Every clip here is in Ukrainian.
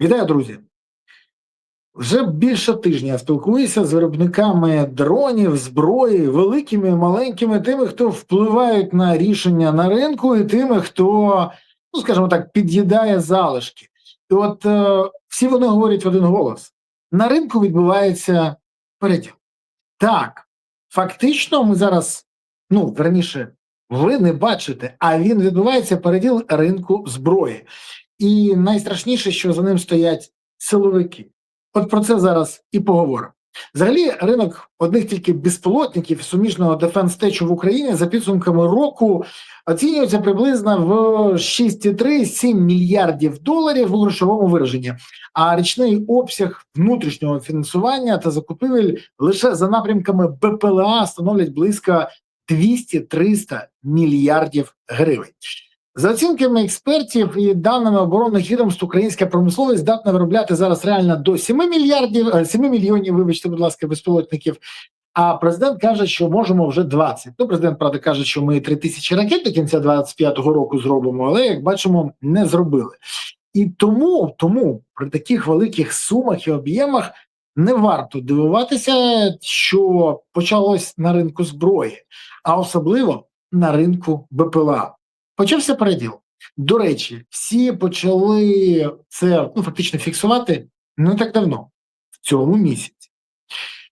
Вітаю, друзі! Вже більше тижня я спілкуюся з виробниками дронів, зброї, великими, маленькими, тими, хто впливають на рішення на ринку, і тими, хто, ну скажімо так, під'їдає залишки. І от всі вони говорять в один голос: на ринку відбувається переділ. Так, фактично ми зараз, верніше, ви не бачите, а він відбувається переділ ринку зброї. І найстрашніше, що за ним стоять силовики. От про це зараз і поговоримо. Взагалі, ринок одних тільки безпілотників суміжного дефенс-течу в Україні за підсумками року оцінюється приблизно в 6,3-7 мільярдів доларів у грошовому вираженні, а річний обсяг внутрішнього фінансування та закупівель лише за напрямками БПЛА становлять близько 200-300 мільярдів гривень. За оцінками експертів і даними оборонних відомств, українська промисловість здатна виробляти зараз реально до 7 мільйонів, вибачте, будь ласка, безпілотників, а президент каже, що можемо вже 20. Президент, правда, каже, що ми 3000 ракет до кінця 25-го року зробимо, але, як бачимо, не зробили. І тому при таких великих сумах і об'ємах не варто дивуватися, що почалось на ринку зброї, а особливо на ринку БПЛА. Почався переділ. До речі, всі почали це фактично фіксувати не так давно, в цьому місяці.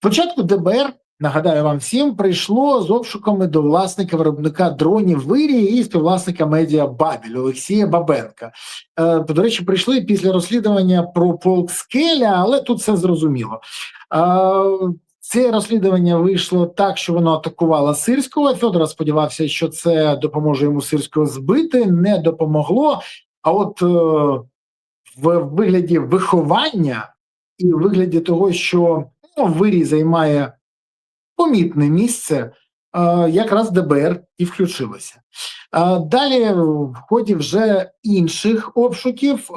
Спочатку ДБР, нагадаю вам всім, прийшло з обшуками до власника виробника дронів «Вирій» і співвласника медіа «Бабель» Олексія Бабенка. До речі, прийшли після розслідування про полк «Скеля», але тут все зрозуміло. Це розслідування вийшло так, що воно атакувало Сирського. Федоров сподівався, що це допоможе йому Сирського збити, не допомогло. А от в вигляді виховання і в вигляді того, що Вирій займає помітне місце, якраз ДБР і включилося. Далі в ході вже інших обшуків,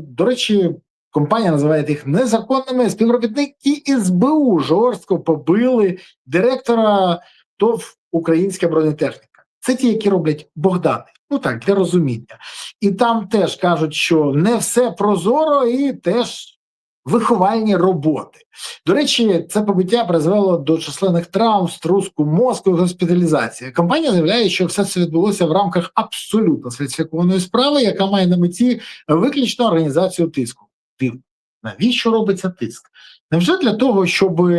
до речі, компанія називає їх незаконними, співробітники СБУ жорстко побили директора ТОВ «Українська бронетехніка». Це ті, які роблять Богдани. Для розуміння. І там теж кажуть, що не все прозоро і теж виховальні роботи. До речі, це побиття призвело до численних травм, струску мозку і госпіталізації. Компанія заявляє, що все це відбулося в рамках абсолютно сфальсифікованої справи, яка має на меті виключно організацію тиску. Навіщо робиться тиск? Невже для того, щоб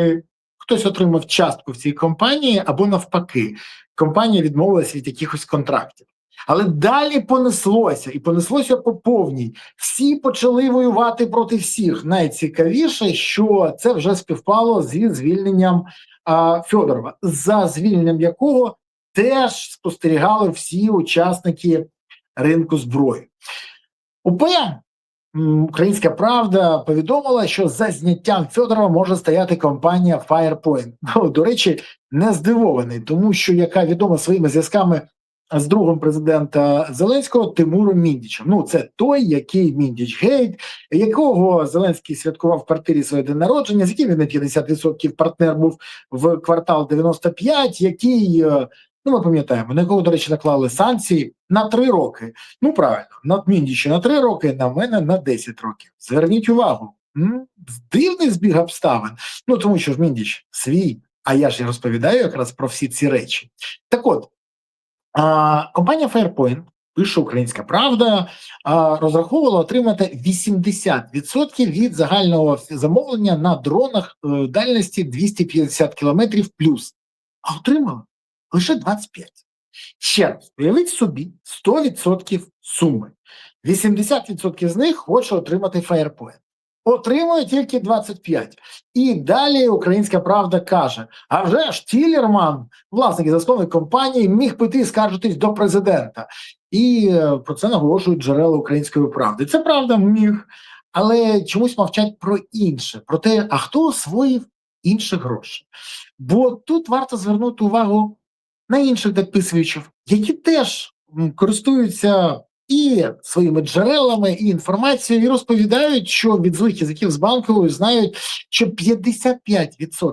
хтось отримав частку в цій компанії, або навпаки, компанія відмовилася від якихось контрактів? Але далі понеслося, і понеслося по повній. Всі почали воювати проти всіх. Найцікавіше, що це вже співпало зі звільненням Федорова, за звільненням якого теж спостерігали всі учасники ринку зброї. УП «Українська правда» повідомила, що за зняттям Федорова може стояти компанія Firepoint. До речі, не здивований, тому що, яка відома своїми зв'язками з другом президента Зеленського Тимуром Міндічем. Це той, який Міндіч-гейт, якого Зеленський святкував в квартирі своє день народження, з яким він на 50% партнер був в квартал 95, який, ми пам'ятаємо, на якого, до речі, наклали санкції на 3 роки. Правильно, на Міндіча на 3 роки, на мене на 10 років. Зверніть увагу, дивний збіг обставин. Тому що ж Міндіч свій, а я ж і розповідаю якраз про всі ці речі. Так от, компанія Firepoint, пише «Українська правда», розраховувала отримати 80% від загального замовлення на дронах дальності 250 кілометрів плюс. А отримала лише 25. Ще раз, уявіть собі 100% суми. 80% з них хоче отримати Firepoint. Отримує тільки 25. І далі «Українська правда» каже, а вже ж Тіллерман, власник і засновник компанії, міг піти скаржитись до президента. І про це наголошують джерела «Української правди». Це правда, міг, але чомусь мовчать про інше, про те, а хто освоїв інші гроші. Бо тут варто звернути увагу на інших дописувачів, які теж користуються і своїми джерелами, і інформацією, і розповідають, що від злих язиків з Банкової знають, що 55%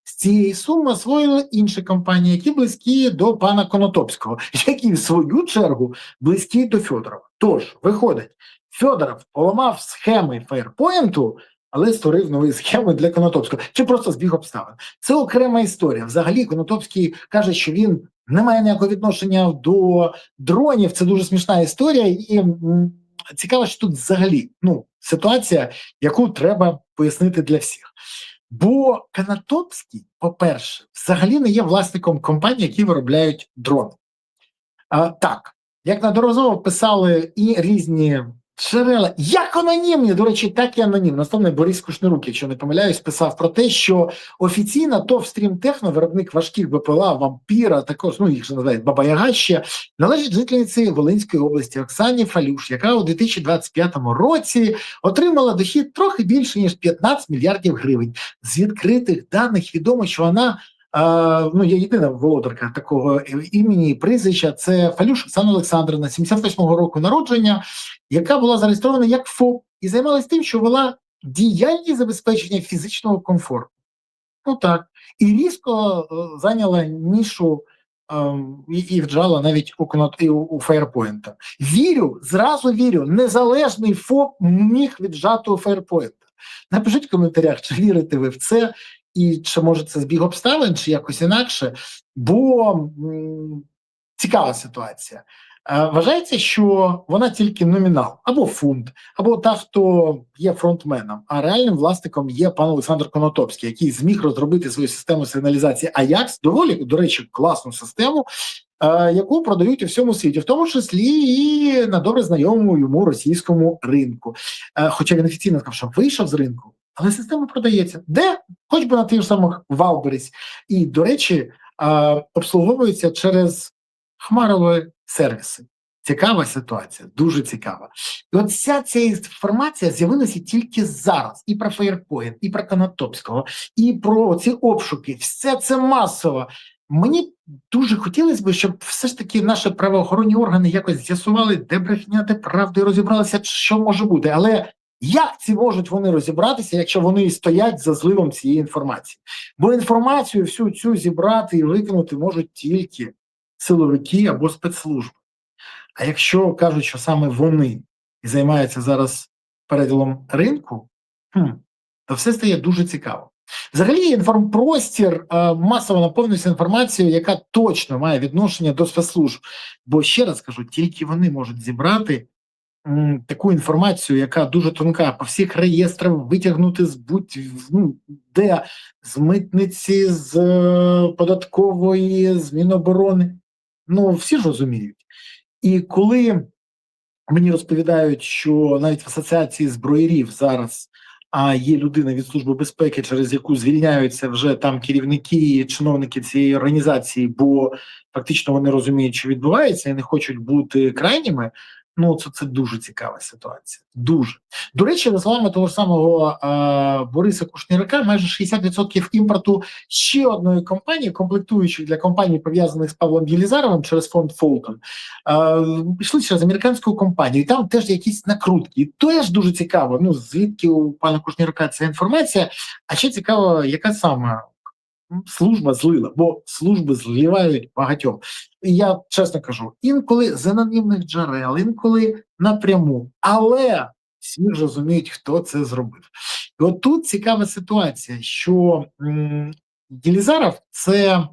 з цієї суми освоїли інші компанії, які близькі до пана Конотопського, які в свою чергу близькі до Федорова. Тож, виходить, Фьодоров поламав схеми Фаєрпоінту, але створив нові схеми для Конотопського. Чи просто збіг обставин. Це окрема історія. Взагалі Конотопський каже, що він не має ніякого відношення до дронів. Це дуже смішна історія. І цікаво, що тут взагалі ситуація, яку треба пояснити для всіх. Бо Конотопський, по-перше, взагалі не є власником компаній, які виробляють дрони. Так, як неодноразово писали і різні джерела, як анонімні, до речі, так і анонімні. Наступний Борис Кушнирук, якщо не помиляюсь, писав про те, що офіційно ТОВ «Стрімтехно», виробник важких БПЛА, «Вампіра», також, їх же називають «Баба Яга» ще, належить жительниці Волинської області Оксані Фалюш, яка у 2025 році отримала дохід трохи більше, ніж 15 мільярдів гривень. З відкритих даних відомо, що вона є єдина володарка такого імені і прізвища, це Фалюш Оксана Олександрівна, 78-го року народження, яка була зареєстрована як ФОП і займалась тим, що вела діяльність забезпечення фізичного комфорту. Так. І різко зайняла нішу і вджала навіть у Фаєрпоінта. Зразу вірю, незалежний ФОП міг віджати у Фаєрпоінта. Напишіть в коментарях, чи вірите ви в це, і чи може це збіг обставин, чи якось інакше, бо цікава ситуація. Вважається, що вона тільки номінал, або фунт, або та, хто є фронтменом, а реальним власником є пан Олександр Конотопський, який зміг розробити свою систему сигналізації Аякс, доволі, до речі, класну систему, яку продають у всьому світі, в тому числі і на добре знайомому йому російському ринку. Хоча він офіційно сказав, що вийшов з ринку, але система продається. Де? Хоч би на тих самих Валберіс. І, до речі, обслуговується через хмарові сервіси. Цікава ситуація, дуже цікава. І от вся ця інформація з'явилася тільки зараз. І про Фаєрпоінт, і про Конотопського, і про ці обшуки. Все це масово. Мені дуже хотілося б, щоб все ж таки наші правоохоронні органи якось з'ясували, де брехня, де правда, і розібралися, що може бути. Але як ці можуть вони розібратися, якщо вони стоять за зливом цієї інформації? Бо інформацію всю цю зібрати і викинути можуть тільки силовики або спецслужби. А якщо кажуть, що саме вони займаються зараз переділом ринку, то все стає дуже цікаво. Взагалі інформпростір масово наповнюється інформацією, яка точно має відношення до спецслужб. Бо, ще раз кажу, тільки вони можуть зібрати таку інформацію, яка дуже тонка, по всіх реєстрах витягнути з будь-де, з митниці, з податкової, з Міноборони. Всі ж розуміють. І коли мені розповідають, що навіть в асоціації зброярів зараз є людина від Служби безпеки, через яку звільняються вже там керівники і чиновники цієї організації, бо фактично вони розуміють, що відбувається, і не хочуть бути крайніми, це дуже цікава ситуація. Дуже. До речі, за словами того ж самого Бориса Кушнірака, майже 60% імпорту ще одної компанії, комплектуючих для компаній, пов'язаних з Павлом Єлізаровим через фонд Фолтон, пішли через американську компанію. І там теж якісь накрутки. І теж дуже цікаво, звідки у пана Кушнірака ця інформація, а ще цікаво, яка саме служба злила, бо служби зливають багатьом. І я чесно кажу, інколи з анонімних джерел, інколи напряму, але всі ж розуміють, хто це зробив. І от тут цікава ситуація, що Єлізаров – це,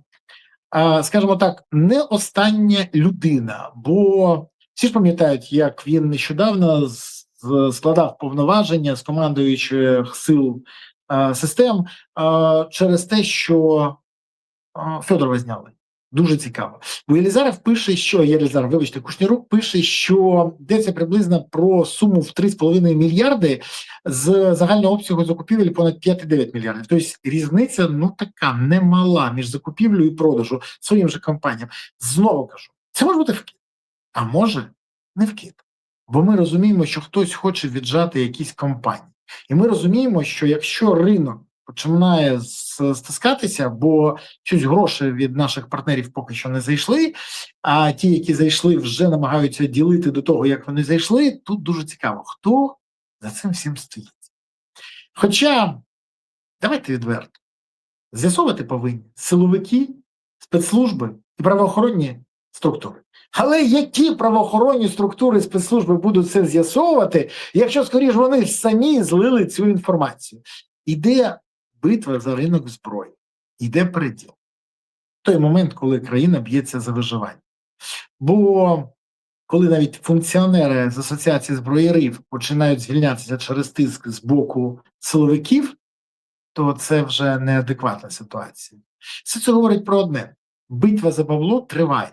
скажімо так, не остання людина, бо всі ж пам'ятають, як він нещодавно складав повноваження з командуючих сил систем через те, що Фьодорова зняли. Дуже цікаво. Бо Єлізаров пише, Кушнірук пише, що йдеться приблизно про суму в 3,5 мільярди з загального обсягу закупівель понад 5,9 мільярдів. Тобто різниця, така немала між закупівлею і продажу своїм же компаніям. Знову кажу, це може бути вкид, а може не вкид. Бо ми розуміємо, що хтось хоче віджати якісь компанії. І ми розуміємо, що якщо ринок починає стискатися, бо щось гроші від наших партнерів поки що не зайшли, а ті, які зайшли, вже намагаються ділити до того, як вони зайшли, тут дуже цікаво, хто за цим всім стоїть. Хоча, давайте відверто, з'ясовувати повинні силовики, спецслужби і правоохоронні структури. Але які правоохоронні структури спецслужби будуть це з'ясовувати, якщо, скоріш, вони самі злили цю інформацію? Іде битва за ринок зброї, іде переділ. Той момент, коли країна б'ється за виживання. Бо коли навіть функціонери з Асоціації зброярів починають звільнятися через тиск з боку силовиків, то це вже неадекватна ситуація. Все це говорить про одне: битва за бабло триває.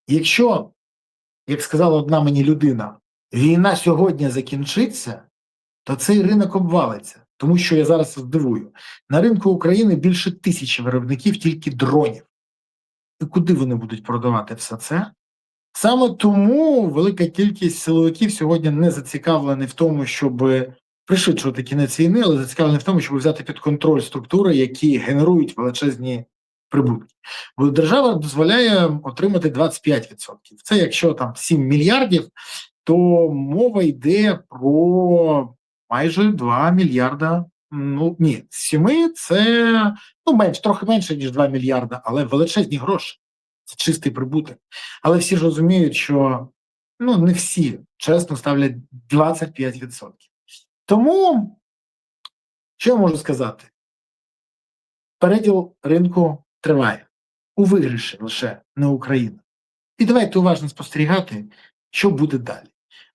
Якщо, як сказала одна мені людина, війна сьогодні закінчиться, то цей ринок обвалиться. Тому що я зараз здивую. На ринку України більше 1000 виробників тільки дронів. І куди вони будуть продавати все це? Саме тому велика кількість силовиків сьогодні не зацікавлені в тому, щоб пришвидшувати кінець війни, але зацікавлені в тому, щоб взяти під контроль структури, які генерують величезні прибутки. Бо держава дозволяє отримати 25%. Це якщо там 7 мільярдів, то мова йде про майже 2 мільярда. Ну ні, з 7 це трохи менше, ніж 2 мільярда, але величезні гроші. Це чистий прибуток. Але всі ж розуміють, що не всі чесно ставлять 25%. Тому, що я можу сказати? Переділ ринку триває. У виграші лише не Україна. І давайте уважно спостерігати, що буде далі.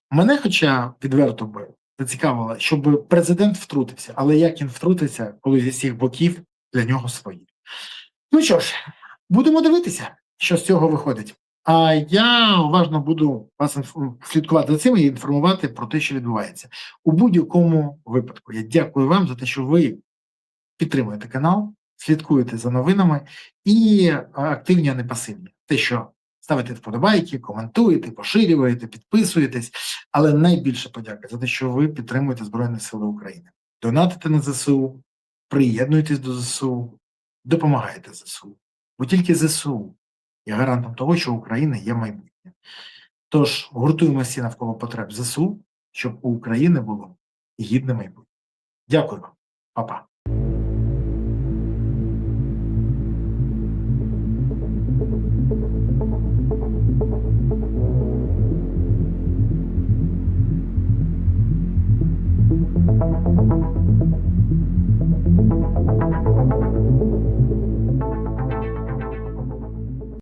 Мене, хоча відверто би зацікавило, щоб президент втрутився, але як він втрутиться, коли зі всіх боків для нього свої. Ну що ж, будемо дивитися, що з цього виходить. А я уважно буду вас слідкувати за цим і інформувати про те, що відбувається. У будь-якому випадку я дякую вам за те, що ви підтримуєте канал, слідкуєте за новинами і активні, а не пасивні. Те, що ставите вподобайки, коментуєте, поширюєте, підписуєтесь, але найбільше подяка за те, що ви підтримуєте Збройні Сили України. Донатите на ЗСУ, приєднуйтесь до ЗСУ, допомагайте ЗСУ. Бо тільки ЗСУ є гарантом того, що у України є майбутнє. Тож гуртуємося всі навколо потреб ЗСУ, щоб у України було гідне майбутнє. Дякую вам. Па-па.